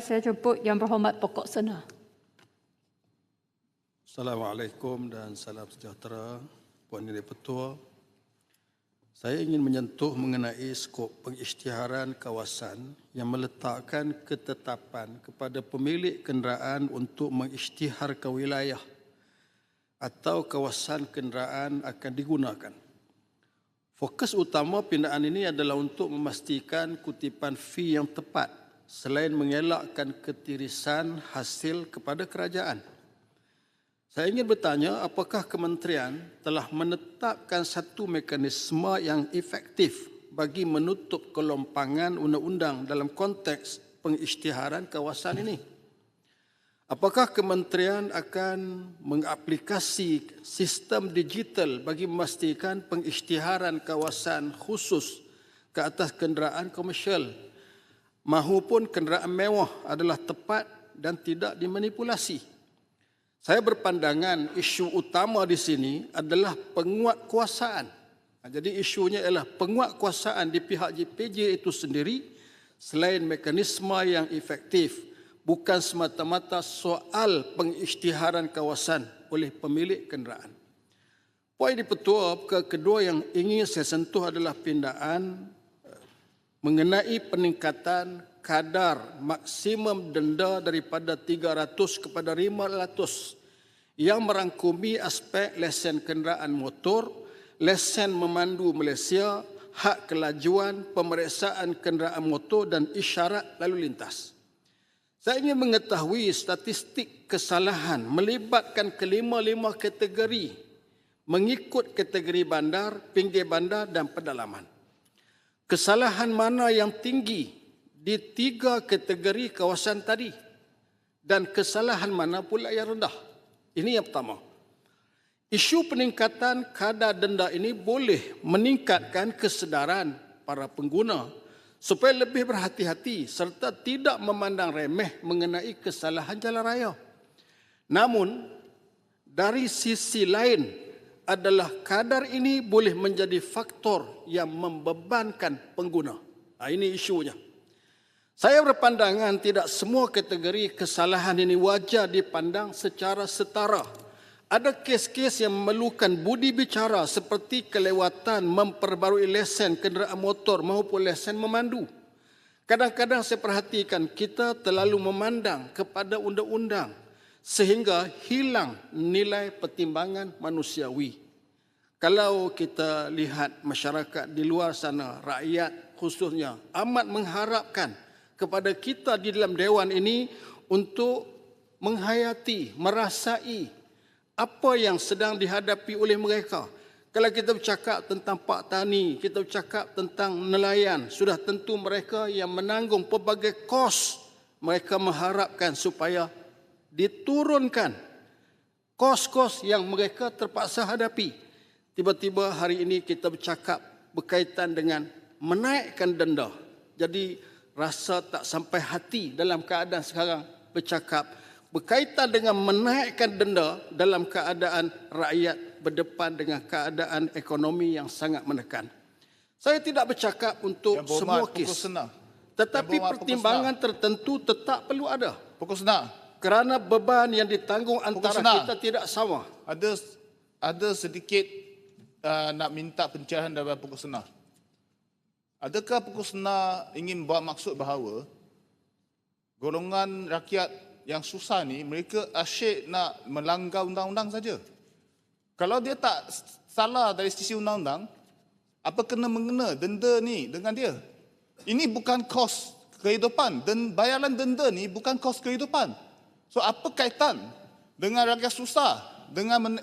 Saya jemput Yang Berhormat Pokok Sena. Assalamualaikum dan salam sejahtera Puan Yang Di-Pertua. Saya ingin menyentuh mengenai skop pengisytiharan kawasan yang meletakkan ketetapan kepada pemilik kenderaan untuk mengisytiharkan wilayah atau kawasan kenderaan akan digunakan. Fokus utama pindaan ini adalah untuk memastikan kutipan fee yang tepat selain mengelakkan ketirisan hasil kepada kerajaan. Saya ingin bertanya, apakah kementerian telah menetapkan satu mekanisme yang efektif bagi menutup kelompangan undang-undang dalam konteks pengisytiharan kawasan ini? Apakah kementerian akan mengaplikasi sistem digital bagi memastikan pengisytiharan kawasan khusus ke atas kenderaan komersial mahupun kenderaan mewah adalah tepat dan tidak dimanipulasi? Saya berpandangan isu utama di sini adalah penguatkuasaan. Jadi isunya ialah penguatkuasaan di pihak JPJ itu sendiri selain mekanisme yang efektif, bukan semata-mata soal pengisytiharan kawasan oleh pemilik kenderaan. Poin di-Pertua kedua yang ingin saya sentuh adalah pindaan mengenai peningkatan kadar maksimum denda daripada 300 kepada 500 yang merangkumi aspek lesen kenderaan motor, lesen memandu Malaysia, hak kelajuan, pemeriksaan kenderaan motor dan isyarat lalu lintas. Saya ingin mengetahui statistik kesalahan melibatkan kelima-lima kategori mengikut kategori bandar, pinggir bandar dan pedalaman. Kesalahan mana yang tinggi di 3 kategori kawasan tadi dan kesalahan mana pula yang rendah? Ini yang pertama. Isu peningkatan kadar denda ini boleh meningkatkan kesedaran para pengguna supaya lebih berhati-hati serta tidak memandang remeh mengenai kesalahan jalan raya. Namun, dari sisi lain adalah kadar ini boleh menjadi faktor yang membebankan pengguna. Ini isunya. Saya berpandangan tidak semua kategori kesalahan ini wajar dipandang secara setara. Ada kes-kes yang memerlukan budi bicara seperti kelewatan memperbarui lesen kenderaan motor maupun lesen memandu. Kadang-kadang saya perhatikan kita terlalu memandang kepada undang-undang sehingga hilang nilai pertimbangan manusiawi. Kalau kita lihat masyarakat di luar sana, rakyat khususnya amat mengharapkan kepada kita di dalam Dewan ini untuk menghayati, merasai apa yang sedang dihadapi oleh mereka. Kalau kita bercakap tentang Pak Tani, kita bercakap tentang nelayan, sudah tentu mereka yang menanggung pelbagai kos. Mereka mengharapkan supaya diturunkan kos-kos yang mereka terpaksa hadapi. Tiba-tiba hari ini kita bercakap berkaitan dengan menaikkan denda. Jadi rasa tak sampai hati dalam keadaan sekarang bercakap berkaitan dengan menaikkan denda dalam keadaan rakyat berdepan dengan keadaan ekonomi yang sangat menekan. Saya tidak bercakap untuk semua kes, tetapi pertimbangan tertentu tetap perlu ada. Kerana beban yang ditanggung antara kita tidak sama. Ada sedikit nak minta pencerahan daripada Pokok Sena. Adakah Pokok Sena ingin buat maksud bahawa golongan rakyat yang susah ni mereka asyik nak melanggar undang-undang saja? Kalau dia tak salah dari sisi undang-undang, apa kena-mengena denda ni dengan dia? Ini bukan kos kehidupan dan bayaran denda ni bukan kos kehidupan. So apa kaitan dengan rakyat susah dengan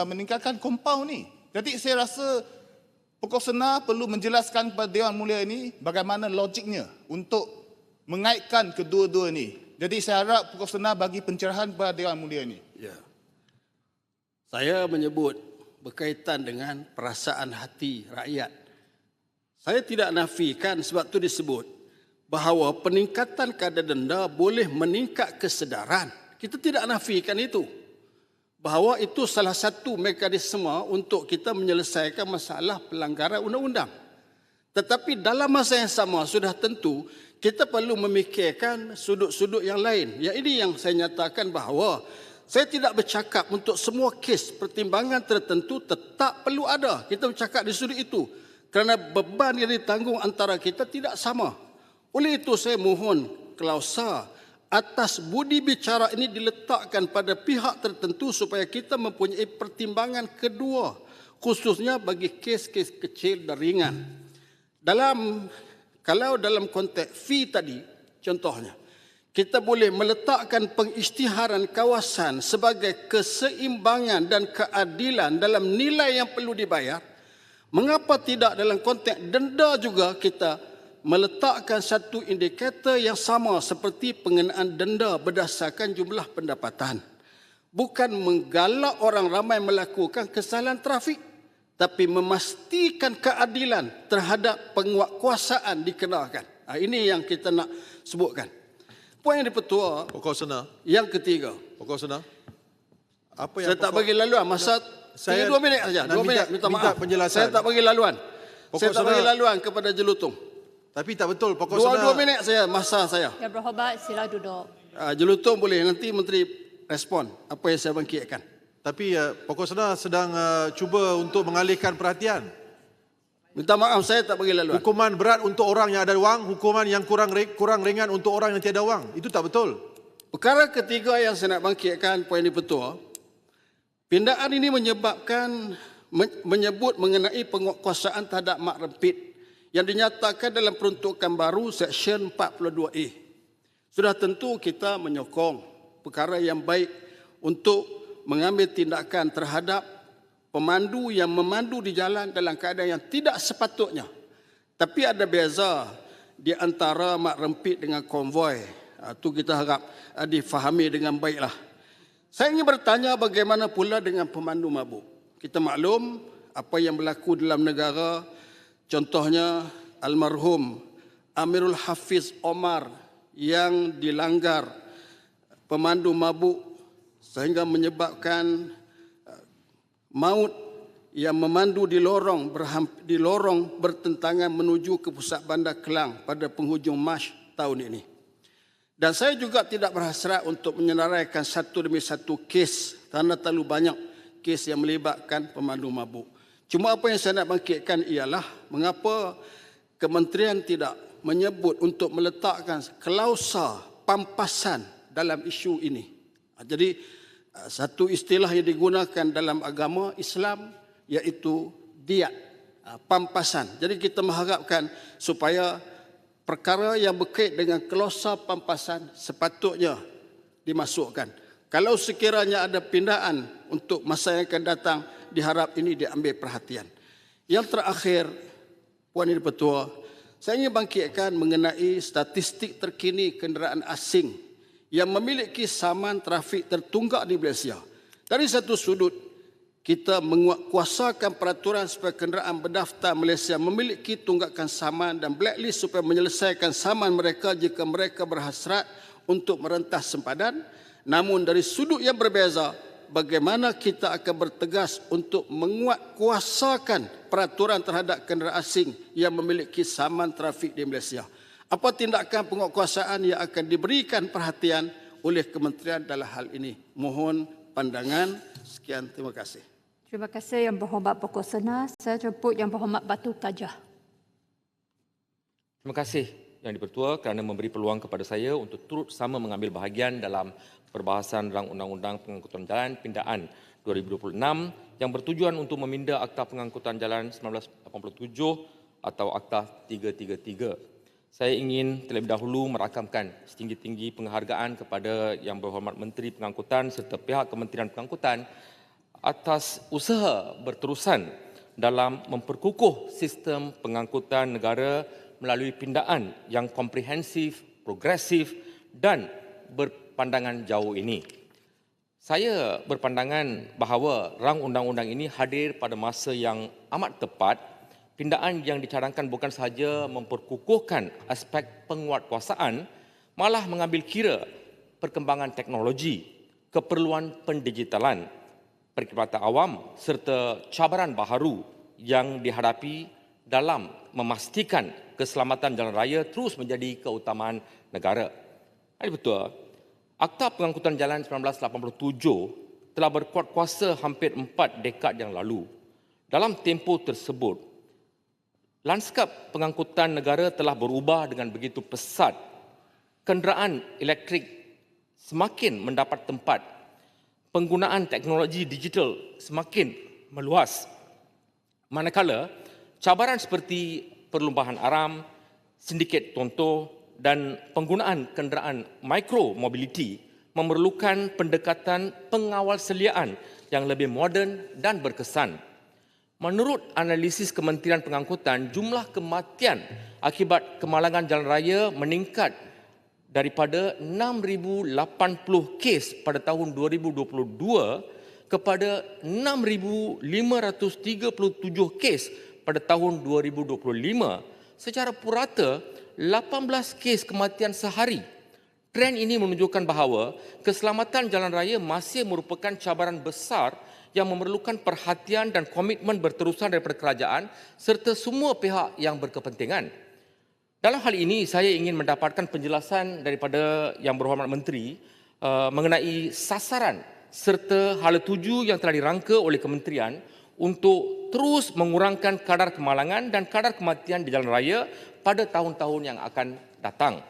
meningkatkan kompaun ni? Jadi saya rasa Pokok Sena perlu menjelaskan kepada Dewan Mulia ini bagaimana logiknya untuk mengaitkan kedua-dua ini. Jadi saya harap Pokok Sena bagi pencerahan kepada Dewan Mulia ini. Ya. Saya menyebut berkaitan dengan perasaan hati rakyat. Saya tidak nafikan sebab itu disebut bahawa peningkatan kadar denda boleh meningkat kesedaran. Kita tidak nafikan itu. Bahawa itu salah satu mekanisme untuk kita menyelesaikan masalah pelanggaran undang-undang. Tetapi dalam masa yang sama sudah tentu kita perlu memikirkan sudut-sudut yang lain. Yang ini yang saya nyatakan bahawa saya tidak bercakap untuk semua kes pertimbangan tertentu tetap perlu ada. Kita bercakap di sudut itu. Kerana beban yang ditanggung antara kita tidak sama. Oleh itu saya mohon klausa atas budi bicara ini diletakkan pada pihak tertentu supaya kita mempunyai pertimbangan kedua. Khususnya bagi kes-kes kecil dan ringan. Kalau dalam konteks fee tadi, contohnya, kita boleh meletakkan pengisytiharan kawasan sebagai keseimbangan dan keadilan dalam nilai yang perlu dibayar. Mengapa tidak dalam konteks denda juga kita meletakkan satu indikator yang sama seperti pengenaan denda berdasarkan jumlah pendapatan? Bukan menggalak orang ramai melakukan kesalahan trafik, tapi memastikan keadilan terhadap penguatkuasaan dikenakan. Ini yang kita nak sebutkan. Poin yang dipertua, Pokok Sena. yang ketiga. Pokok Sena. Apa yang Saya tak bagi laluan. Masa saya 2 minit saja. 2 minit, minta maaf. penjelasan. Saya tak bagi laluan. Pokok Saya tak Sena. bagi laluan kepada Jelutong. Tapi tak betul. Pokok Sena. 2 minit saya, masa saya. Yang berhormat, sila duduk. Jelutong boleh, nanti Menteri respon apa yang saya bangkitkan. Tapi Pokok Sena sedang cuba untuk mengalihkan perhatian. Minta maaf, saya tak bagi laluan. Hukuman berat untuk orang yang ada wang, hukuman yang kurang ringan untuk orang yang tiada wang. Itu tak betul. Perkara ketiga yang saya nak bangkitkan, poin dipertua, pindaan ini menyebut mengenai penguatkuasaan terhadap mak rempit yang dinyatakan dalam peruntukan baru Seksyen 42A. Sudah tentu kita menyokong perkara yang baik untuk mengambil tindakan terhadap pemandu yang memandu di jalan dalam keadaan yang tidak sepatutnya. Tapi ada beza di antara mak rempit dengan konvoi. Itu kita harap difahami dengan baiklah. Saya ingin bertanya bagaimana pula dengan pemandu mabuk. Kita maklum apa yang berlaku dalam negara. Contohnya almarhum Amirul Hafiz Omar yang dilanggar pemandu mabuk sehingga menyebabkan maut yang memandu di lorong bertentangan menuju ke pusat bandar Kelang pada penghujung Mac tahun ini. Dan saya juga tidak berhasrat untuk menyenaraikan satu demi satu kes kerana terlalu banyak kes yang melibatkan pemandu mabuk. Cuma apa yang saya nak bangkitkan ialah mengapa kementerian tidak menyebut untuk meletakkan klausa pampasan dalam isu ini. Jadi satu istilah yang digunakan dalam agama Islam iaitu diat, pampasan. Jadi kita mengharapkan supaya perkara yang berkait dengan klausa pampasan sepatutnya dimasukkan. Kalau sekiranya ada pindaan untuk masa yang akan datang, diharap ini diambil perhatian. Yang terakhir, Puan Yang Dipertua, saya ingin bangkitkan mengenai statistik terkini kenderaan asing yang memiliki saman trafik tertunggak di Malaysia. Dari satu sudut, kita menguatkuasakan peraturan supaya kenderaan berdaftar Malaysia memiliki tunggakan saman dan blacklist supaya menyelesaikan saman mereka jika mereka berhasrat untuk merentas sempadan. Namun dari sudut yang berbeza, bagaimana kita akan bertegas untuk menguatkuasakan peraturan terhadap kenderaan asing yang memiliki saman trafik di Malaysia. Apa tindakan penguatkuasaan yang akan diberikan perhatian oleh kementerian dalam hal ini? Mohon pandangan. Sekian, terima kasih. Terima kasih Yang Berhormat Pokok Sena. Saya jemput Yang Berhormat Batu Tajah. Terima kasih Yang Dipertua kerana memberi peluang kepada saya untuk turut sama mengambil bahagian dalam perbahasan Rang Undang-Undang Pengangkutan Jalan Pindaan 2026 yang bertujuan untuk meminda Akta Pengangkutan Jalan 1987 atau Akta 333. Saya ingin terlebih dahulu merakamkan setinggi-tinggi penghargaan kepada Yang Berhormat Menteri Pengangkutan serta pihak Kementerian Pengangkutan atas usaha berterusan dalam memperkukuh sistem pengangkutan negara melalui pindaan yang komprehensif, progresif dan berpandangan jauh ini. Saya berpandangan bahawa rang undang-undang ini hadir pada masa yang amat tepat. Pindaan yang dicadangkan bukan sahaja memperkukuhkan aspek penguatkuasaan, malah mengambil kira perkembangan teknologi, keperluan pendigitalan, perkhidmatan awam serta cabaran baharu yang dihadapi dalam memastikan keselamatan jalan raya terus menjadi keutamaan negara. Ini betul. Akta Pengangkutan Jalan 1987 telah berkuat kuasa hampir 4 dekad yang lalu. Dalam tempoh tersebut, lanskap pengangkutan negara telah berubah dengan begitu pesat. Kenderaan elektrik semakin mendapat tempat. Penggunaan teknologi digital semakin meluas. Manakala cabaran seperti perlumbaan aram, sindiket contoh dan penggunaan kenderaan micro-mobility memerlukan pendekatan pengawalseliaan yang lebih moden dan berkesan. Menurut analisis Kementerian Pengangkutan, jumlah kematian akibat kemalangan jalan raya meningkat daripada 6,080 kes pada tahun 2022 kepada 6,537 kes pada tahun 2025. Secara purata, 18 kes kematian sehari. Trend ini menunjukkan bahawa keselamatan jalan raya masih merupakan cabaran besar yang memerlukan perhatian dan komitmen berterusan daripada kerajaan serta semua pihak yang berkepentingan. Dalam hal ini, saya ingin mendapatkan penjelasan daripada Yang Berhormat Menteri mengenai sasaran serta hala tuju yang telah dirangka oleh kementerian untuk terus mengurangkan kadar kemalangan dan kadar kematian di jalan raya pada tahun-tahun yang akan datang.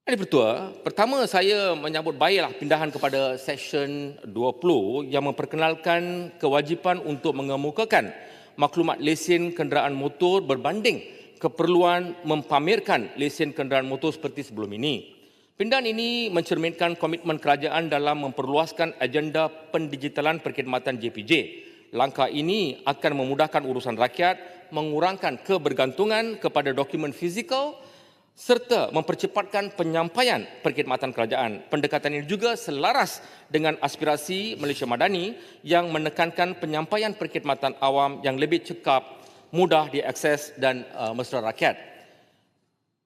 Ini Pertua, pertama saya menyambut baiklah pindahan kepada Seksyen 20 yang memperkenalkan kewajipan untuk mengemukakan maklumat lesen kenderaan motor berbanding keperluan mempamerkan lesen kenderaan motor seperti sebelum ini. Pindahan ini mencerminkan komitmen kerajaan dalam memperluaskan agenda pendigitalan perkhidmatan JPJ. Langkah ini akan memudahkan urusan rakyat, mengurangkan kebergantungan kepada dokumen fizikal serta mempercepatkan penyampaian perkhidmatan kerajaan. Pendekatan ini juga selaras dengan aspirasi Malaysia Madani yang menekankan penyampaian perkhidmatan awam yang lebih cekap, mudah diakses dan mesra rakyat.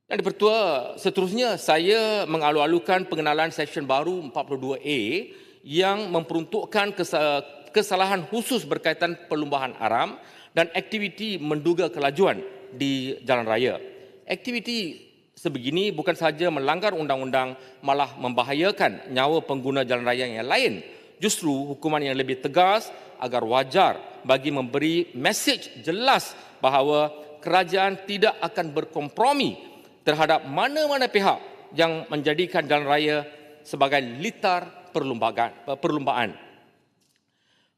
Dan Pertua, seterusnya saya mengalu-alukan pengenalan Seksyen baru 42A yang memperuntukkan kesalahan khusus berkaitan perlumbaan aram dan aktiviti menduga kelajuan di jalan raya. Aktiviti sebegini bukan sahaja melanggar undang-undang, malah membahayakan nyawa pengguna jalan raya yang lain. Justru hukuman yang lebih tegas agar wajar bagi memberi mesej jelas bahawa kerajaan tidak akan berkompromi terhadap mana-mana pihak yang menjadikan jalan raya sebagai litar perlumbaan.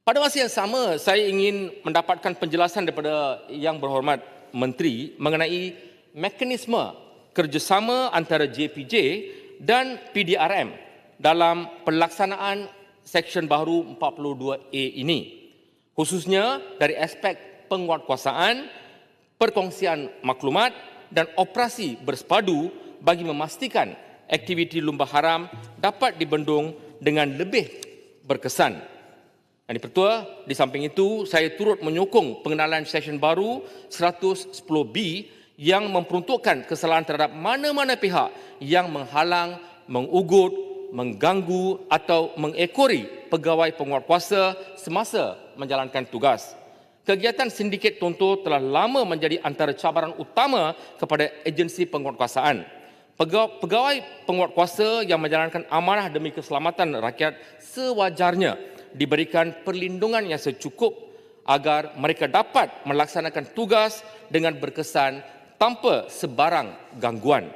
Pada masa yang sama, saya ingin mendapatkan penjelasan daripada Yang Berhormat Menteri mengenai mekanisme kerjasama antara JPJ dan PDRM dalam pelaksanaan Seksyen baru 42A ini. Khususnya dari aspek penguatkuasaan, perkongsian maklumat dan operasi bersepadu bagi memastikan aktiviti lumba haram dapat dibendung dengan lebih berkesan. Yang Pertua, di samping itu saya turut menyokong pengenalan Seksyen baru 110B yang memperuntukkan kesalahan terhadap mana-mana pihak yang menghalang, mengugut, mengganggu atau mengekori pegawai penguatkuasa semasa menjalankan tugas. Kegiatan sindiket contoh telah lama menjadi antara cabaran utama kepada agensi penguatkuasaan. Pegawai penguatkuasa yang menjalankan amanah demi keselamatan rakyat sewajarnya diberikan perlindungan yang secukup agar mereka dapat melaksanakan tugas dengan berkesan tanpa sebarang gangguan.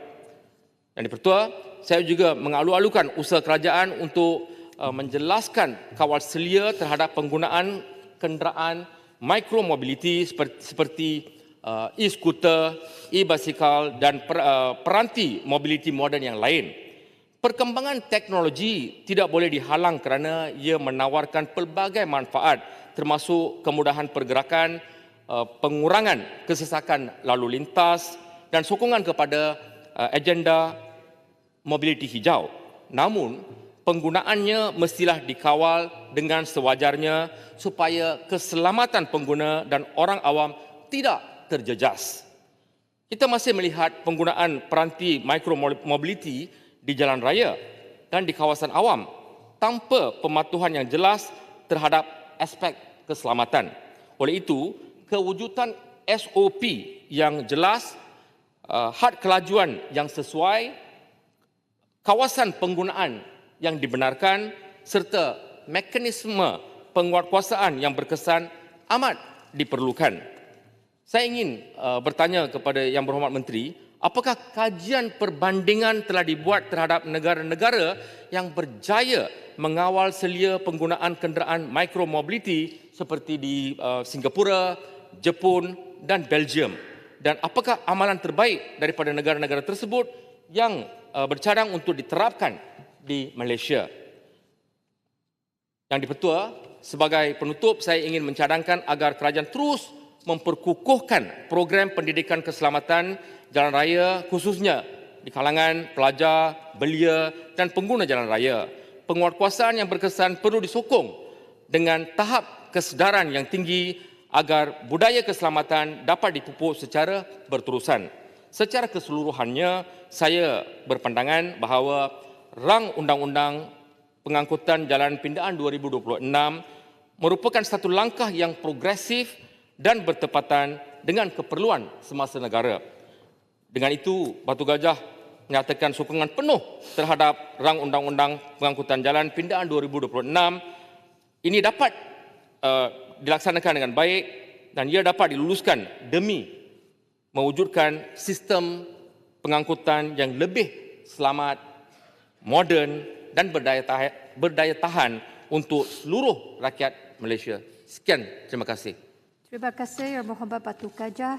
Dan Pertua, saya juga mengalu-alukan usaha kerajaan untuk menjelaskan kawal selia terhadap penggunaan kenderaan micro-mobility seperti e-skuter, e-basikal dan peranti mobility moden yang lain. Perkembangan teknologi tidak boleh dihalang kerana ia menawarkan pelbagai manfaat termasuk kemudahan pergerakan, pengurangan kesesakan lalu lintas dan sokongan kepada agenda mobiliti hijau. Namun, penggunaannya mestilah dikawal dengan sewajarnya supaya keselamatan pengguna dan orang awam tidak terjejas. Kita masih melihat penggunaan peranti micro-mobility di jalan raya dan di kawasan awam tanpa pematuhan yang jelas terhadap aspek keselamatan. Oleh itu, kewujudan SOP yang jelas, had kelajuan yang sesuai, kawasan penggunaan yang dibenarkan serta mekanisme penguatkuasaan yang berkesan amat diperlukan. Saya ingin bertanya kepada Yang Berhormat Menteri, apakah kajian perbandingan telah dibuat terhadap negara-negara yang berjaya mengawal selia penggunaan kenderaan micromobility seperti di Singapura, Jepun dan Belgium? Dan apakah amalan terbaik daripada negara-negara tersebut yang bercadang untuk diterapkan di Malaysia? Yang di-Pertua, sebagai penutup saya ingin mencadangkan agar kerajaan terus memperkukuhkan program pendidikan keselamatan jalan raya khususnya di kalangan pelajar, belia dan pengguna jalan raya. Penguatkuasaan yang berkesan perlu disokong dengan tahap kesedaran yang tinggi agar budaya keselamatan dapat dipupuk secara berterusan. Secara keseluruhannya, saya berpandangan bahawa rang Undang-Undang Pengangkutan Jalan Pindaan 2026 merupakan satu langkah yang progresif dan bertepatan dengan keperluan semasa negara. Dengan itu, Batu Gajah menyatakan sokongan penuh terhadap rang Undang-Undang Pengangkutan Jalan Pindaan 2026. Ini dapat dilaksanakan dengan baik dan ia dapat diluluskan demi mewujudkan sistem pengangkutan yang lebih selamat, moden dan berdaya tahan untuk seluruh rakyat Malaysia. Sekian, terima kasih. Terima kasih Yang Berhormat Batu Gajah.